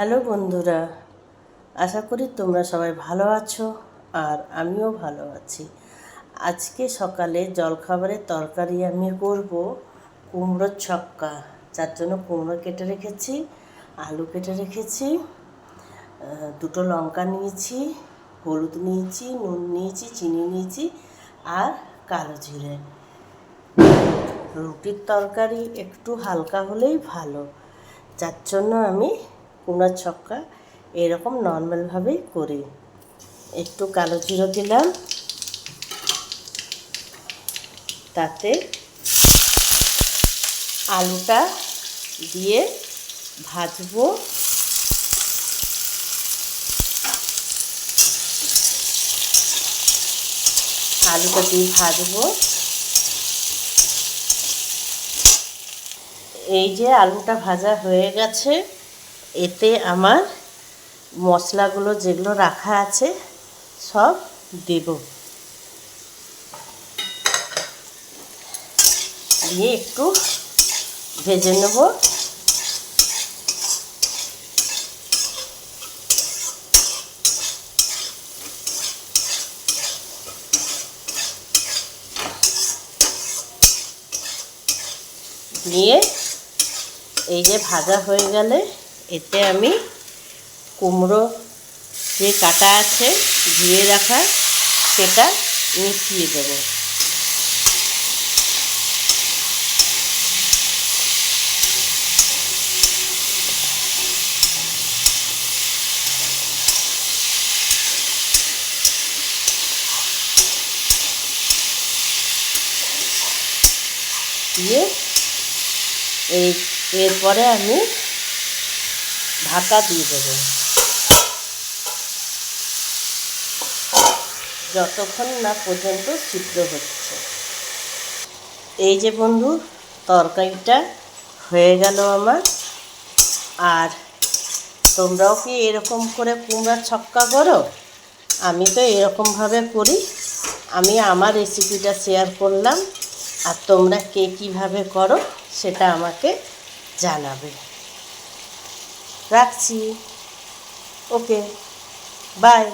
Hello বন্ধুরা, আশা করি তোমরা সবাই ভালো আছো আর আমিও ভালো আছি। আজকে সকালে জলখাবারের তরকারি আমি করব কুমড়োর ছক্কা। যার জন্য কুমড়ো কেটে রেখেছি, আলু কেটে রেখেছি, দুটো লঙ্কা নিয়েছি, হলুদ নিয়েছি, নুন নিয়েছি, চিনি নিয়েছি আর কালো জিরে। রুটির তরকারি একটু হালকা হলেই ভালো, যার জন্য আমি কুমড়োর ছক্কা এরকম নর্মালভাবেই করি। একটু কালো জিরে দিলাম, তাতে আলুটা দিয়ে ভাজবো। আলুটা দিয়ে ভাজবো। এই যে আলুটা ভাজা হয়ে গেছে, এতে আমার মশলাগুলো যেগুলো রাখা আছে সব দেব। দিয়ে একটু ভেজে নেব। দিয়ে এই যে ভাজা হয়ে গেলে এতে আমি কুমড়ো যে কাটা আছে ধুয়ে রাখা সেটা মিশিয়ে দেবো। দিয়ে এরপরে আমি ঢাকা দিয়ে দেবো যতক্ষণ না পর্যন্ত সিদ্ধ হচ্ছে। এই যে বন্ধু, তরকারিটা হয়ে গেল আমার। আর তোমরাও কি এরকম করে কুমড়ার ছক্কা করো? আমি তো এরকমভাবে করি। আমি আমার রেসিপিটা শেয়ার করলাম, আর তোমরা কে কীভাবে করো সেটা আমাকে জানাবে। রাখছি। ওকে, বাই।